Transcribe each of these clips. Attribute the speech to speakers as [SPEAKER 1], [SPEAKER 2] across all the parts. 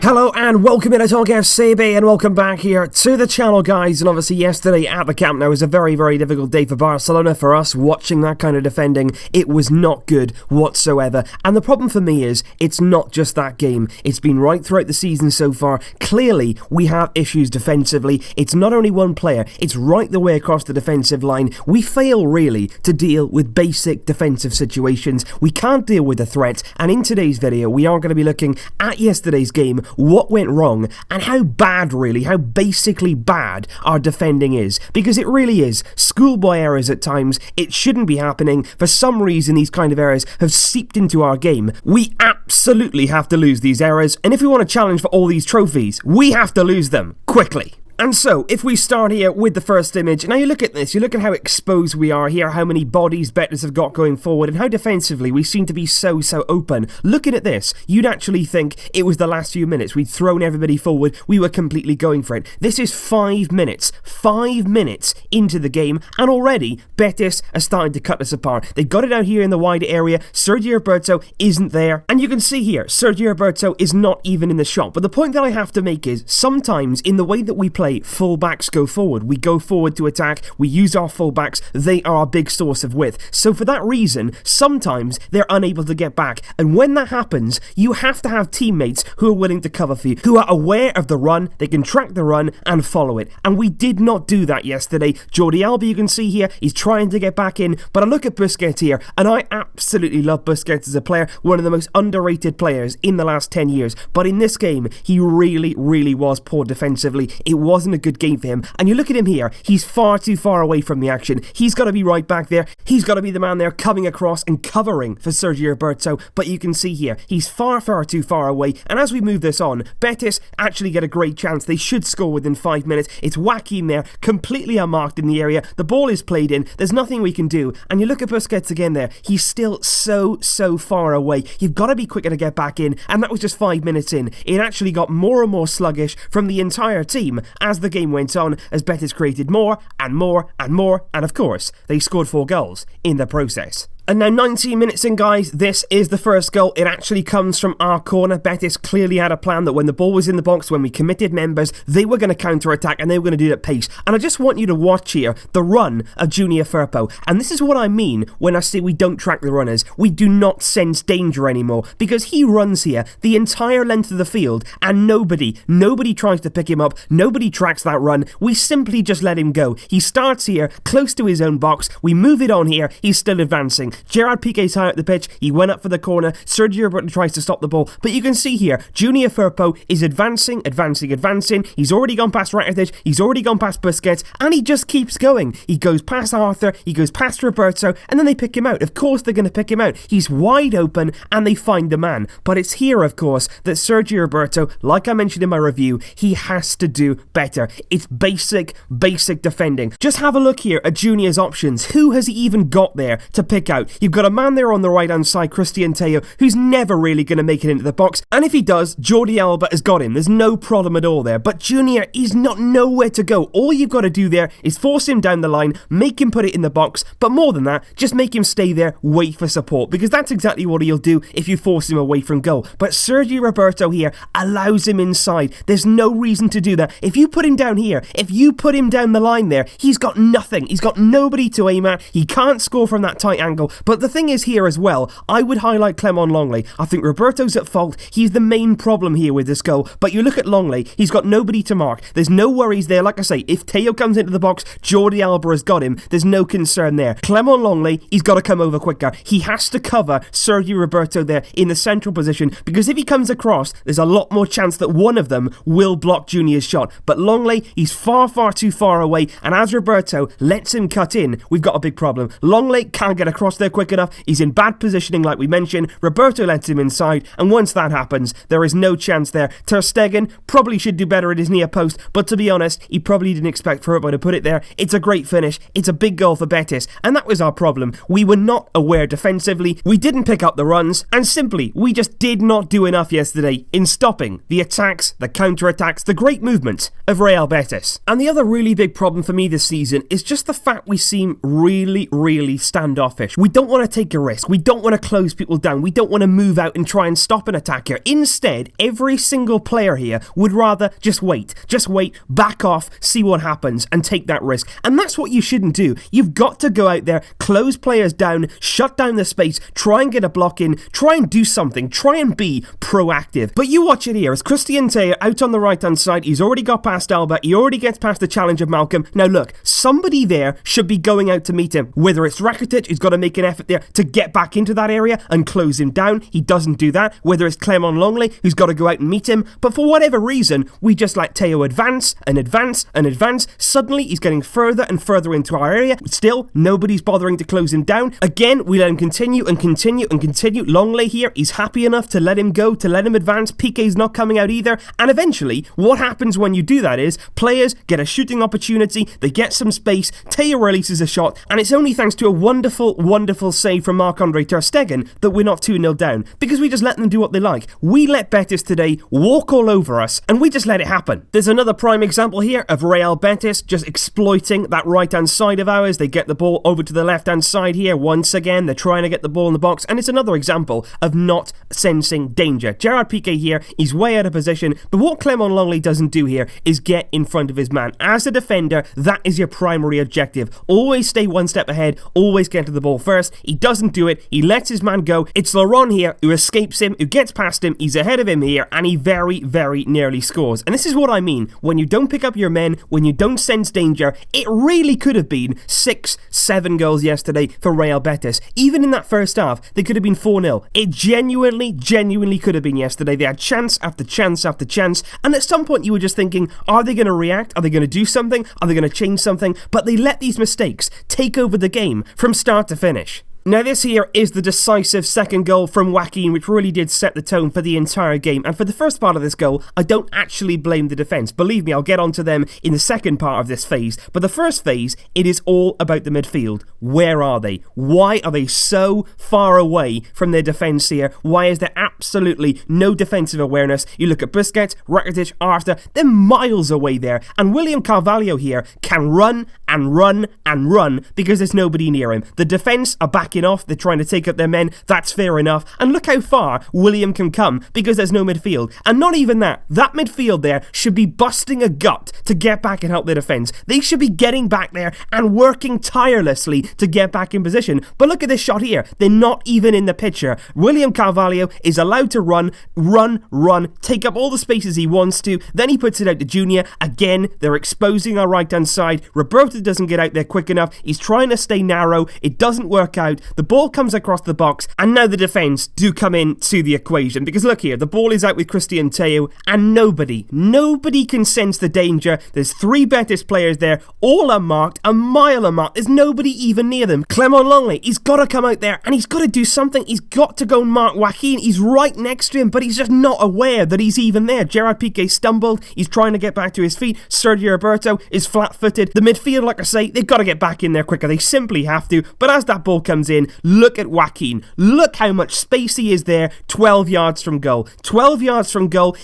[SPEAKER 1] Hello and welcome in to Talk FCB and welcome back here to the channel, guys. And obviously yesterday at the Camp Nou was a very, very difficult day for Barcelona. For us, watching that kind of defending, it was not good whatsoever. And the problem for me is, it's not just that game. It's been right throughout the season so far. Clearly, we have issues defensively. It's not only one player, it's right the way across the defensive line. We fail, really, to deal with basic defensive situations. We can't deal with the threats. And in today's video, we are going to be looking at yesterday's game, what went wrong, and how bad, really, how basically bad our defending is. Because it really is schoolboy errors at times. It shouldn't be happening. For some reason, these kind of errors have seeped into our game. We absolutely have to lose these errors, and if we want to challenge for all these trophies, we have to lose them quickly. And so, if we start here with the first image, now you look at this, you look at how exposed we are here, how many bodies Betis have got going forward, and how defensively we seem to be so open. Looking at this, you'd actually think it was the last few minutes. We'd thrown everybody forward, we were completely going for it. This is 5 minutes into the game, and already Betis are starting to cut us apart. They got it out here in the wide area, Sergio Roberto isn't there, and you can see here, Sergio Roberto is not even in the shot. But the point that I have to make is, sometimes in the way that we play, fullbacks go forward. We go forward to attack. We use our fullbacks. They are our big source of width. So for that reason, sometimes they're unable to get back. And when that happens, you have to have teammates who are willing to cover for you, who are aware of the run, they can track the run and follow it. And we did not do that yesterday. Jordi Alba, you can see here, he's trying to get back in. But I look at Busquets here, and I absolutely love Busquets as a player, one of the most underrated players in the last 10 years. But in this game, he really was poor defensively. It wasn't a good game for him. And you look at him here, he's far too far away from the action. He's got to be right back there. He's got to be the man there coming across and covering for Sergio Roberto. But you can see here, he's far too far away. And as we move this on, Betis actually get a great chance. They should score within 5 minutes. It's Joaquin there, completely unmarked in the area. The ball is played in. There's nothing we can do. And you look at Busquets again there. He's still so far away. You've got to be quicker to get back in. And that was just 5 minutes in. It actually got more and more sluggish from the entire team as the game went on, as Betis created more, and of course, they scored 4 goals in the process. And now 19 minutes in, guys, this is the first goal. It actually comes from our corner. Betis clearly had a plan that when the ball was in the box, when we committed members, they were going to counter-attack and they were going to do it at pace. And I just want you to watch here the run of Junior Firpo. And this is what I mean when I say we don't track the runners. We do not sense danger anymore, because he runs here the entire length of the field and nobody tries to pick him up. Nobody tracks that run. We simply just let him go. He starts here, close to his own box. We move it on here. He's still advancing. Gerard Piqué's high up the pitch. He went up for the corner. Sergio Roberto tries to stop the ball. But you can see here, Junior Firpo is advancing. He's already gone past Rakitic. He's already gone past Busquets. And he just keeps going. He goes past Arthur. He goes past Roberto. And then they pick him out. Of course they're going to pick him out. He's wide open and they find the man. But it's here, of course, that Sergio Roberto, like I mentioned in my review, he has to do better. It's basic defending. Just have a look here at Junior's options. Who has he even got there to pick out? You've got a man there on the right hand side, Christian Teo, who's never really going to make it into the box, and if he does, Jordi Alba has got him. There's no problem at all there. But Junior, he's not nowhere to go. All you've got to do there is force him down the line, make him put it in the box, but more than that, just make him stay there, wait for support, because that's exactly what he'll do if you force him away from goal. But Sergio Roberto here allows him inside. There's no reason to do that. If you put him down here, if you put him down the line there, he's got nothing. He's got nobody to aim at. He can't score from that tight angle. But the thing is here as well, I would highlight Clement Longley. I think Roberto's at fault. He's the main problem here with this goal. But you look at Longley, he's got nobody to mark. There's no worries there. Like I say, if Teo comes into the box, Jordi Alba has got him. There's no concern there. Clement Longley, he's got to come over quicker. He has to cover Sergio Roberto there in the central position, because if he comes across, there's a lot more chance that one of them will block Junior's shot. But Longley, he's far too far away, and as Roberto lets him cut in, we've got a big problem. Longley can't get across there quick enough. He's in bad positioning like we mentioned. Roberto lets him inside, and once that happens, there is no chance there. Ter Stegen probably should do better at his near post, but to be honest, he probably didn't expect Furbo to put it there. It's a great finish. It's a big goal for Betis, and that was our problem. We were not aware defensively, we didn't pick up the runs, and simply, we just did not do enough yesterday in stopping the attacks, the counter-attacks, the great movement of Real Betis. And the other really big problem for me this season is just the fact we seem really standoffish. We don't want to take a risk. We don't want to close people down. We don't want to move out and try and stop an attack here. Instead, every single player here would rather just wait, back off, see what happens, and take that risk. And that's what you shouldn't do. You've got to go out there, close players down, shut down the space, try and get a block in, try and do something, try and be proactive. But you watch it here, as Christian Ter out on the right-hand side, he's already got past Alba, he already gets past the challenge of Malcolm. Now look, somebody there should be going out to meet him. Whether it's Rakitic, who's got to make an effort there to get back into that area and close him down. He doesn't do that. Whether it's Clement Longley, who's got to go out and meet him. But for whatever reason, we just let Teo advance and advance and advance. Suddenly, he's getting further and further into our area. Still, nobody's bothering to close him down. Again, we let him continue and continue and continue. Longley here, he's happy enough to let him go, to let him advance. Piqué's not coming out either. And eventually, what happens when you do that is players get a shooting opportunity, they get some space, Teo releases a shot, and it's only thanks to a wonderful save from Marc-Andre Ter Stegen that we're not 2-0 down, because we just let them do what they like. We let Betis today walk all over us, and we just let it happen. There's another prime example here of Real Betis just exploiting that right-hand side of ours. They get the ball over to the left-hand side here. Once again, they're trying to get the ball in the box, and it's another example of not sensing danger. Gerard Piqué here, he's way out of position, but what Clement Longley doesn't do here is get in front of his man. As a defender, that is your primary objective. Always stay one step ahead, always get to the ball first. He doesn't do it, he lets his man go. It's Laurent here who escapes him, who gets past him, he's ahead of him here, and he very nearly scores. And this is what I mean, when you don't pick up your men, when you don't sense danger, it really could have been 6-7 goals yesterday for Real Betis. Even in that first half, they could have been 4-0. It genuinely could have been yesterday. They had chance after chance after chance, and at some point you were just thinking, are they going to react? Are they going to do something? Are they going to change something? But they let these mistakes take over the game from start to finish. Now this here is the decisive second goal from Joaquin, which really did set the tone for the entire game. And for the first part of this goal, I don't actually blame the defence. Believe me, I'll get onto them in the second part of this phase. But the first phase, it is all about the midfield. Where are they? Why are they so far away from their defence here? Why is there absolutely no defensive awareness? You look at Busquets, Rakitic, Arthur, they're miles away there. And William Carvalho here can run and run and run because there's nobody near him. The defence are backing off, they're trying to take up their men, that's fair enough. And look how far William can come because there's no midfield. And not even that midfield there should be busting a gut to get back and help their defence. They should be getting back there and working tirelessly to get back in position. But look at this shot here, they're not even in the picture. William Carvalho is allowed to run, take up all the spaces he wants to, then he puts it out to Junior. Again, they're exposing our right hand side. Roberto doesn't get out there quick enough, he's trying to stay narrow, it doesn't work out. The ball comes across the box, and now the defence do come into the equation, because look here, the ball is out with Christian Teo, and nobody can sense the danger. There's 3 Betis players there, all unmarked, a mile unmarked, there's nobody even near them. Clement Longley, he's got to come out there, and he's got to do something, he's got to go and mark Joaquin, he's right next to him, but he's just not aware that he's even there. Gerard Piqué stumbled, he's trying to get back to his feet, Sergio Roberto is flat-footed, the midfield, like I say, they've got to get back in there quicker, they simply have to. But as that ball comes in, look at Joaquin, look how much space he is there, 12 yards from goal,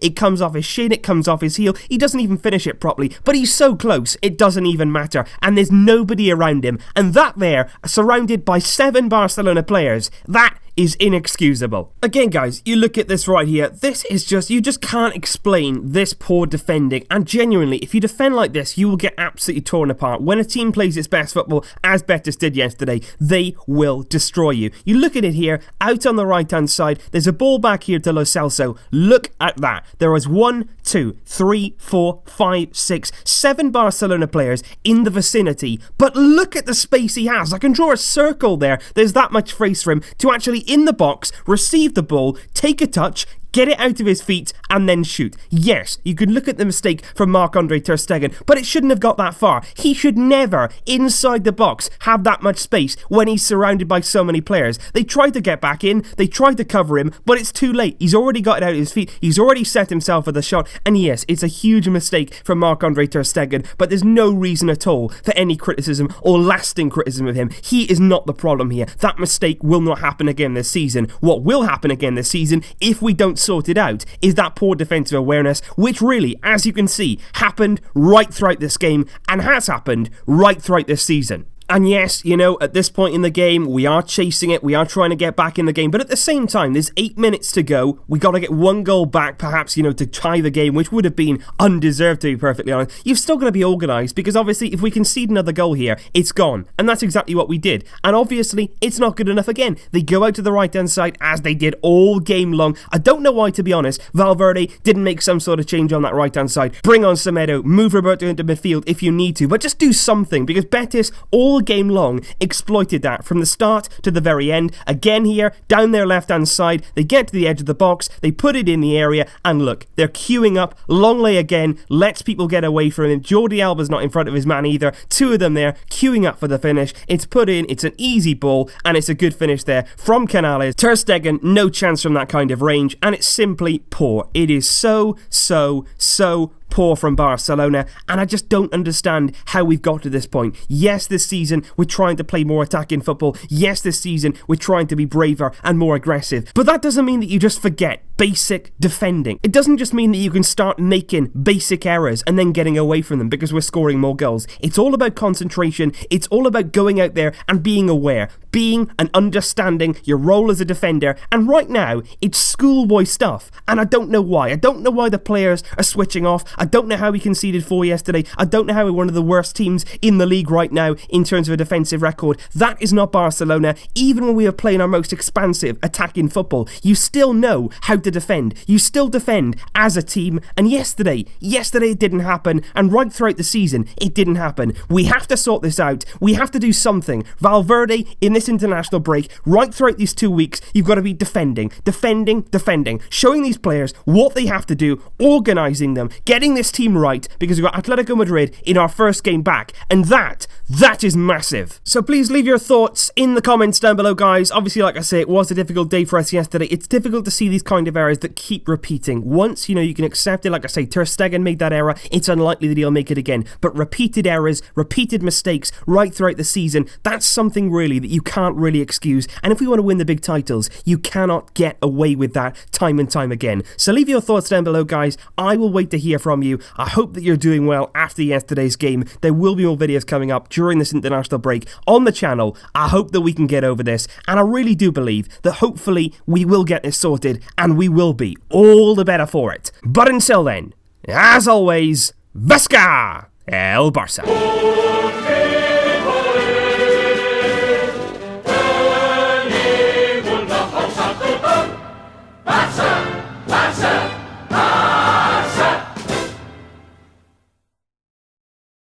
[SPEAKER 1] it comes off his shin, it comes off his heel, he doesn't even finish it properly, but he's so close, it doesn't even matter, and there's nobody around him, and that there, surrounded by 7 Barcelona players, that is inexcusable. Again, guys, you look at this right here, this is just, you just can't explain this poor defending, and genuinely, if you defend like this, you will get absolutely torn apart. When a team plays its best football, as Betis did yesterday, they will destroy you. You look at it here, out on the right-hand side, there's a ball back here to Lo Celso. Look at that. There was 1, 2, 3, 4, 5, 6, 7 Barcelona players in the vicinity, but look at the space he has. I can draw a circle there. There's that much space for him to actually in the box, receive the ball, take a touch, get it out of his feet, and then shoot. Yes, you could look at the mistake from Marc-Andre Ter Stegen, but it shouldn't have got that far. He should never, inside the box, have that much space when he's surrounded by so many players. They tried to get back in, they tried to cover him, but it's too late. He's already got it out of his feet, he's already set himself for the shot, and yes, it's a huge mistake from Marc-Andre Ter Stegen, but there's no reason at all for any criticism or lasting criticism of him. He is not the problem here. That mistake will not happen again this season. What will happen again this season, if we don't sort it out, is that poor defensive awareness, which really, as you can see, happened right throughout this game and has happened right throughout this season. And yes, you know, at this point in the game, we are chasing it, we are trying to get back in the game, but at the same time, there's 8 minutes to go, we got to get one goal back, perhaps, you know, to tie the game, which would have been undeserved, to be perfectly honest. You've still got to be organised, because obviously, if we concede another goal here, it's gone, and that's exactly what we did. And obviously, it's not good enough again. They go out to the right-hand side, as they did all game long. I don't know why, to be honest, Valverde didn't make some sort of change on that right-hand side. Bring on Semedo, move Roberto into midfield if you need to, but just do something, because Betis, all game long, exploited that from the start to the very end. Again here, down their left-hand side, they get to the edge of the box, they put it in the area, and look, they're queuing up. Longley again lets people get away from him. Jordi Alba's not in front of his man either. Two of them there, queuing up for the finish. It's put in, it's an easy ball, and it's a good finish there from Canales. Ter Stegen, no chance from that kind of range, and it's simply poor. It is so poor from Barcelona, and I just don't understand how we've got to this point. Yes, this season we're trying to play more attacking football. Yes, this season we're trying to be braver and more aggressive, but that doesn't mean that you just forget basic defending. It doesn't just mean that you can start making basic errors and then getting away from them because we're scoring more goals. It's all about concentration. It's all about going out there and being aware, being and understanding your role as a defender, and right now it's schoolboy stuff, and I don't know why. I don't know why the players are switching off. I don't know how we conceded 4 yesterday. I don't know how we're one of the worst teams in the league right now in terms of a defensive record. That is not Barcelona. Even when we are playing our most expansive attacking football, you still know how to defend. You still defend as a team, and yesterday it didn't happen, and right throughout the season it didn't happen. We have to sort this out. We have to do something. Valverde, in this international break, right throughout these 2 weeks, you've got to be defending, showing these players what they have to do, organising them, getting this team right, because we've got Atletico Madrid in our first game back, and that is massive. So please leave your thoughts in the comments down below, guys. Obviously, like I say, it was a difficult day for us yesterday. It's difficult to see these kind of errors that keep repeating. Once, you know, you can accept it. Like I say, Ter Stegen made that error. It's unlikely that he'll make it again. But repeated errors, repeated mistakes right throughout the season, that's something really that you can't really excuse. And if we want to win the big titles, you cannot get away with that time and time again. So leave your thoughts down below, guys. I will wait to hear from you. I hope that you're doing well after yesterday's game. There will be more videos coming up during this international break on the channel. I hope that we can get over this, and I really do believe that hopefully we will get this sorted, and we will be all the better for it. But until then, as always, Vesca el Barça.
[SPEAKER 2] Barça, Barça,